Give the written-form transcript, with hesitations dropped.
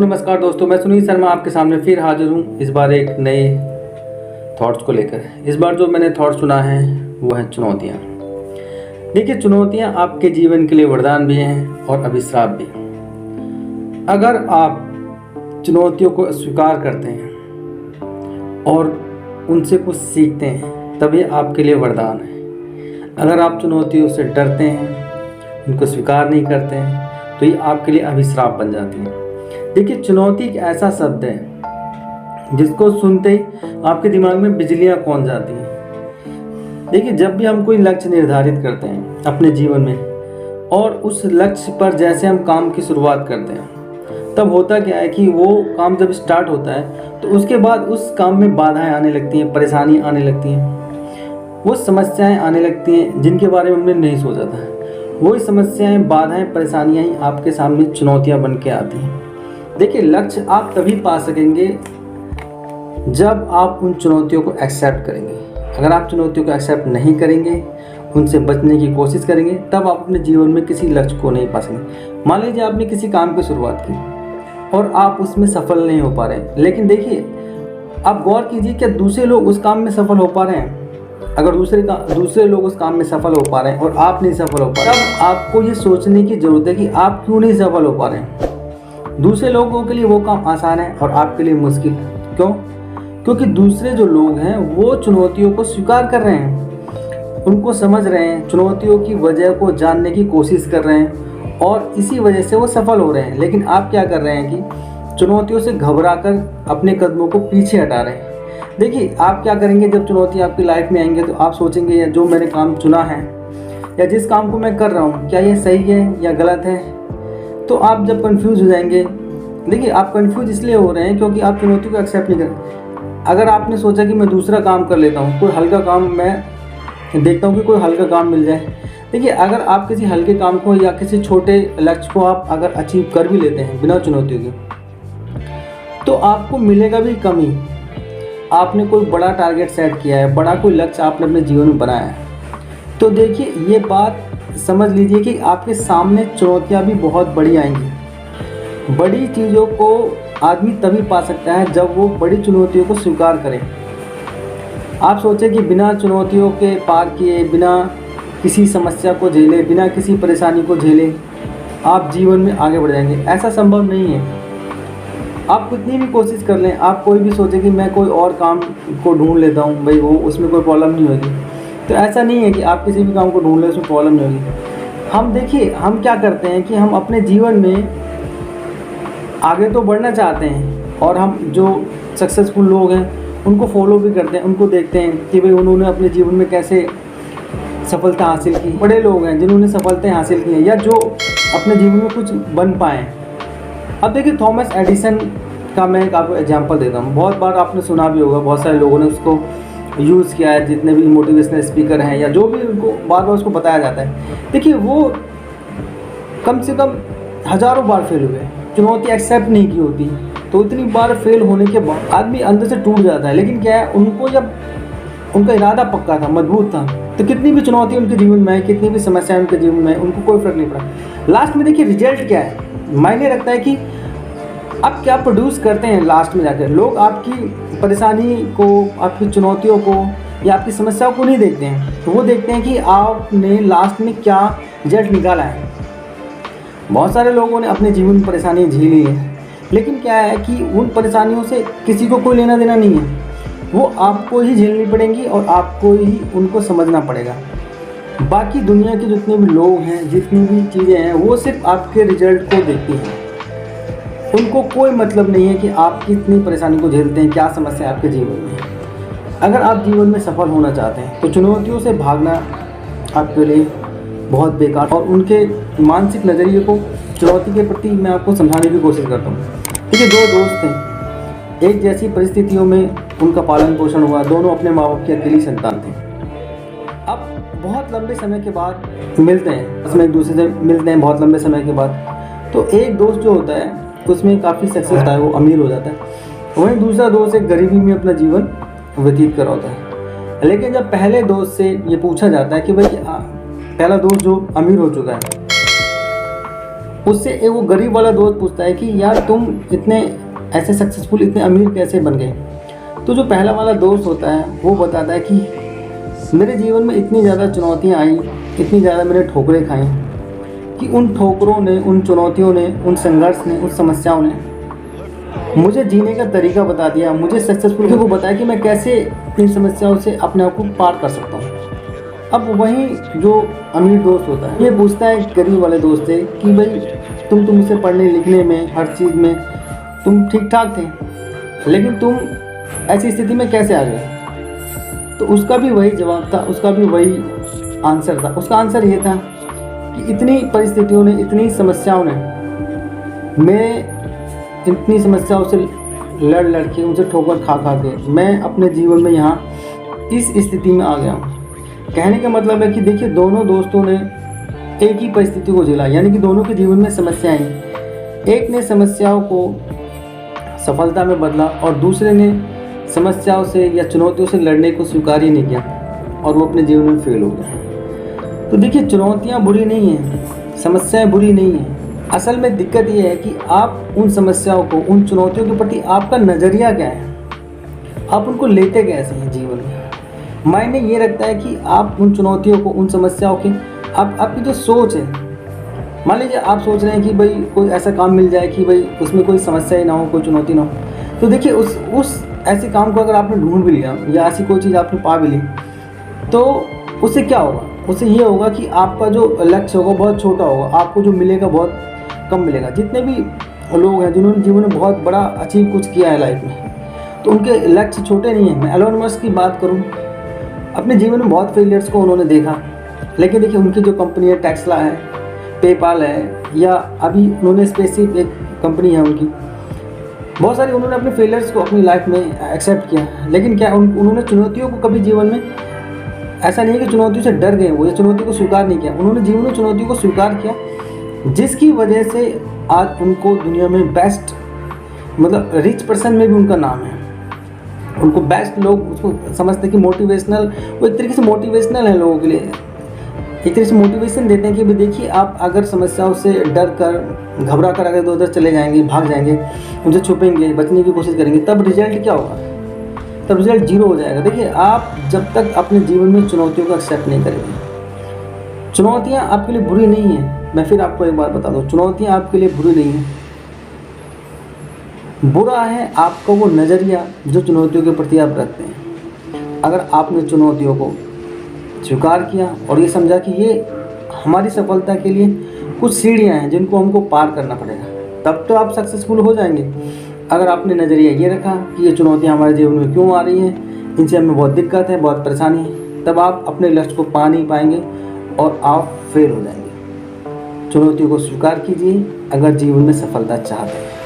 नमस्कार दोस्तों, मैं सुनील शर्मा आपके सामने फिर हाजिर हूँ। इस बार एक नए थॉट्स को लेकर। इस बार जो मैंने थॉट्स सुना है वो है चुनौतियाँ। देखिए, चुनौतियाँ आपके जीवन के लिए वरदान भी हैं और अभिश्राप भी। अगर आप चुनौतियों को स्वीकार करते हैं और उनसे कुछ सीखते हैं तब ये आपके लिए वरदान है। अगर आप चुनौतियों से डरते हैं, उनको स्वीकार नहीं करते हैं, तो ये आपके लिए अभिश्राप बन जाती है। देखिए, चुनौती एक ऐसा शब्द है जिसको सुनते ही आपके दिमाग में बिजलियां कौंध जाती हैं। देखिए, जब भी हम कोई लक्ष्य निर्धारित करते हैं अपने जीवन में और उस लक्ष्य पर जैसे हम काम की शुरुआत करते हैं, तब होता क्या है कि वो काम जब स्टार्ट होता है तो उसके बाद उस काम में बाधाएं आने लगती हैं, परेशानियां आने लगती हैं, वो समस्याएं आने लगती हैं जिनके बारे में हमने नहीं सोचा था। वही समस्याएं, बाधाएं, परेशानियां ही आपके सामने चुनौतियां बन के आती हैं। देखिए, लक्ष्य आप तभी पा सकेंगे जब आप उन चुनौतियों को एक्सेप्ट करेंगे। अगर आप चुनौतियों को एक्सेप्ट नहीं करेंगे, उनसे बचने की कोशिश करेंगे, तब आप अपने जीवन में किसी लक्ष्य को नहीं पा सकेंगे। मान लीजिए आपने किसी काम की शुरुआत की और आप उसमें सफल नहीं हो पा रहे, लेकिन देखिए, आप गौर कीजिए क्या दूसरे लोग उस काम में सफल हो पा रहे हैं। अगर दूसरे लोग उस काम में सफल हो पा रहे हैं और आप नहीं सफल हो पा रहे, तब आपको ये सोचने की ज़रूरत है कि आप क्यों नहीं सफल हो पा रहे हैं। दूसरे लोगों के लिए वो काम आसान है और आपके लिए मुश्किल। क्यों? क्योंकि दूसरे जो लोग हैं वो चुनौतियों को स्वीकार कर रहे हैं, उनको समझ रहे हैं, चुनौतियों की वजह को जानने की कोशिश कर रहे हैं और इसी वजह से वो सफल हो रहे हैं। लेकिन आप क्या कर रहे हैं कि चुनौतियों से घबराकर अपने कदमों को पीछे हटा रहे हैं। देखिए, आप क्या करेंगे जब चुनौती आपकी लाइफ में आएंगे, तो आप सोचेंगे या जो मैंने काम चुना है या जिस काम को मैं कर रहा हूँ, क्या ये सही है या गलत है। तो आप जब कंफ्यूज हो जाएंगे, देखिए, आप कंफ्यूज इसलिए हो रहे हैं क्योंकि आप चुनौती को एक्सेप्ट नहीं कर रहे। अगर आपने सोचा कि मैं दूसरा काम कर लेता हूँ, कोई हल्का काम, मैं देखता हूँ कि कोई हल्का काम मिल जाए। देखिए, अगर आप किसी हल्के काम को या किसी छोटे लक्ष्य को आप अगर अचीव कर भी लेते हैं बिना चुनौतियों के, तो आपको मिलेगा भी कम ही। आपने कोई बड़ा टारगेट सेट किया है, बड़ा कोई लक्ष्य आपने अपने जीवन में बनाया है, तो देखिए, ये बात समझ लीजिए कि आपके सामने चुनौतियाँ भी बहुत बड़ी आएंगी। बड़ी चीज़ों को आदमी तभी पा सकता है जब वो बड़ी चुनौतियों को स्वीकार करे। आप सोचें कि बिना चुनौतियों के पार किए, बिना किसी समस्या को झेले, बिना किसी परेशानी को झेले आप जीवन में आगे बढ़ जाएंगे। ऐसा संभव नहीं है। आप कितनी भी कोशिश कर लें, आप कोई भी सोचें कि मैं कोई और काम को ढूंढ लेता हूँ, भाई वो उसमें कोई प्रॉब्लम नहीं होगी, तो ऐसा नहीं है कि आप किसी भी काम को ढूंढ लें उसमें प्रॉब्लम नहीं होगी। हम देखिए, हम क्या करते हैं कि हम अपने जीवन में आगे तो बढ़ना चाहते हैं और हम जो सक्सेसफुल लोग हैं उनको फॉलो भी करते हैं, उनको देखते हैं कि भाई उन्होंने अपने जीवन में कैसे सफलता हासिल की। बड़े लोग हैं जिन्होंने सफलताएं हासिल की हैं या जो अपने जीवन में कुछ बन पाए। अब देखिए, थॉमस एडिसन का मैं एक आपको एग्जांपल देता हूँ। बहुत बार आपने सुना भी होगा, बहुत सारे लोगों ने उसको यूज़ किया है, जितने भी मोटिवेशनल स्पीकर हैं या जो भी, उनको बार बार उसको बताया जाता है। देखिए, वो कम से कम हज़ारों बार फेल हुए, चुनौती एक्सेप्ट नहीं की होती, तो इतनी बार फेल होने के बाद आदमी अंदर से टूट जाता है। लेकिन क्या है, उनको जब उनका इरादा पक्का था, मजबूत था, तो कितनी भी चुनौती उनके जीवन में है, कितनी भी समस्याएं उनके जीवन में है, उनको कोई फर्क नहीं पड़ा। लास्ट में देखिए, रिजल्ट क्या है, मायने रखता है कि आप क्या प्रोड्यूस करते हैं। लास्ट में जाकर लोग आपकी परेशानी को, आपकी चुनौतियों को या आपकी समस्याओं को नहीं देखते हैं, तो वो देखते हैं कि आपने लास्ट में क्या रिजल्ट निकाला है। बहुत सारे लोगों ने अपने जीवन में परेशानियाँ झेली हैं, लेकिन क्या है कि उन परेशानियों से किसी को कोई लेना देना नहीं है, वो आपको ही झेलनी पड़ेंगी और आपको ही उनको समझना पड़ेगा। बाकी दुनिया के जितने भी लोग हैं, जितनी भी चीज़ें हैं, वो सिर्फ आपके रिजल्ट को देखती हैं। उनको कोई मतलब नहीं है कि आप कितनी परेशानी को झेलते हैं, क्या समस्या आपके जीवन में है। अगर आप जीवन में सफल होना चाहते हैं तो चुनौतियों से भागना आपके लिए बहुत बेकार, और उनके मानसिक नज़रिए को चुनौती के प्रति मैं आपको समझाने की कोशिश करता हूँ। देखिए, दो दोस्त थे, एक जैसी परिस्थितियों में उनका पालन पोषण हुआ, दोनों अपने माँ बाप की अकेली संतान थे। अब बहुत लंबे समय के बाद मिलते हैं, उसमें एक दूसरे से मिलते हैं बहुत लंबे समय के बाद, तो एक दोस्त जो होता है उसमें काफ़ी सक्सेस होता है, वो अमीर हो जाता है, वहीं दूसरा दोस्त एक गरीबी में अपना जीवन व्यतीत कर होता है। लेकिन जब पहले दोस्त से ये पूछा जाता है कि भाई पहला दोस्त जो अमीर हो चुका है, उससे एक वो गरीब वाला दोस्त पूछता है कि यार तुम इतने ऐसे सक्सेसफुल, इतने अमीर कैसे बन गए। तो जो पहला वाला दोस्त होता है वो बताता है कि मेरे जीवन में इतनी ज़्यादा चुनौतियाँ आई, इतनी ज़्यादा मैंने ठोकरें खाई कि उन ठोकरों ने, उन चुनौतियों ने, उन संघर्ष ने, उन समस्याओं ने मुझे जीने का तरीका बता दिया, मुझे सक्सेसफुल को बताया कि मैं कैसे इन समस्याओं से अपने आप को पार कर सकता हूँ। अब वहीं जो अमीर दोस्त होता है ये पूछता है गरीब वाले दोस्त से कि भाई तुम तो मुझसे पढ़ने लिखने में, हर चीज़ में तुम ठीक ठाक थे, लेकिन तुम ऐसी स्थिति में कैसे आ गए। तो उसका भी वही जवाब था, उसका भी वही आंसर था। उसका आंसर ये था कि इतनी परिस्थितियों ने, इतनी समस्याओं ने, मैं इतनी समस्याओं से लड़ के, उनसे ठोकर खा के मैं अपने जीवन में यहाँ इस स्थिति में आ गया हूँ। कहने का मतलब है कि देखिए दोनों दोस्तों ने एक ही परिस्थिति को झेला, यानी कि दोनों के जीवन में समस्याएं हैं। एक ने समस्याओं को सफलता में बदला और दूसरे ने समस्याओं से या चुनौतियों से लड़ने को स्वीकार ही नहीं किया और वो अपने जीवन में फेल हो गया। तो देखिए चुनौतियाँ बुरी नहीं हैं, समस्याएं बुरी नहीं हैं। असल में दिक्कत ये है कि आप उन समस्याओं को, उन चुनौतियों के प्रति आपका नज़रिया क्या है, आप उनको लेते कैसे हैं जीवन में। मायने ये रखता है कि आप उन चुनौतियों को, उन समस्याओं की आपकी जो सोच है। मान लीजिए आप सोच रहे हैं कि भाई कोई ऐसा काम मिल जाए कि भाई उसमें कोई समस्या ही ना हो, कोई चुनौती ना हो। तो देखिए उस ऐसे काम को अगर आपने ढूंढ भी लिया या ऐसी कोई चीज़ आपने पा भी ली, तो उससे क्या होगा, उससे ये होगा कि आपका जो लक्ष्य होगा बहुत छोटा होगा, आपको जो मिलेगा बहुत कम मिलेगा। जितने भी लोग हैं जिन्होंने जीवन में बहुत बड़ा अचीव कुछ किया है लाइफ में, तो उनके लक्ष्य छोटे नहीं हैं। मैं एलोन मस्क की बात करूं, अपने जीवन में बहुत फेलियर्स को उन्होंने देखा, लेकिन देखिए उनकी जो कंपनी है, टेस्ला है, पेपाल है, या अभी उन्होंने स्पेसशिप एक कंपनी है उनकी, बहुत सारी उन्होंने अपने फेलियर्स को अपनी लाइफ में एक्सेप्ट किया। लेकिन क्या उन्होंने चुनौतियों को कभी जीवन में, ऐसा नहीं है कि चुनौतियों से डर गए वो या चुनौती को स्वीकार नहीं किया, उन्होंने जीवन में चुनौतियों को स्वीकार किया, जिसकी वजह से आज उनको दुनिया में बेस्ट, मतलब रिच पर्सन में भी उनका नाम है। उनको बेस्ट लोग उसको समझते हैं कि मोटिवेशनल, वो एक तरीके से मोटिवेशनल है लोगों के लिए, एक तरीके से मोटिवेशन देते हैं कि भाई देखिए आप अगर समस्याओं से डर कर, घबरा कर अगर इधर उधर चले जाएंगे, भाग जाएंगे, उनसे छुपेंगे, बचने की कोशिश करेंगे, तब रिजल्ट क्या होगा, तब रिजल्ट जीरो हो जाएगा। देखिए आप जब तक अपने जीवन में चुनौतियों को एक्सेप्ट नहीं करेंगे, चुनौतियाँ आपके लिए बुरी नहीं है। मैं फिर आपको एक बात बता दूँ, चुनौतियाँ आपके लिए बुरी नहीं है, बुरा है आपका वो नज़रिया जो चुनौतियों के प्रति आप रखते हैं। अगर आपने चुनौतियों को स्वीकार किया और ये समझा कि ये हमारी सफलता के लिए कुछ सीढ़ियाँ हैं जिनको हमको पार करना पड़ेगा, तब तो आप सक्सेसफुल हो जाएंगे। अगर आपने नज़रिया ये रखा कि ये चुनौतियाँ हमारे जीवन में क्यों आ रही हैं, इनसे हमें बहुत दिक्कत है, बहुत परेशानी है, तब आप अपने लक्ष्य को पा नहीं पाएंगे और आप फेल हो जाएंगे। चुनौतियों को स्वीकार कीजिए अगर जीवन में सफलता चाहते हैं।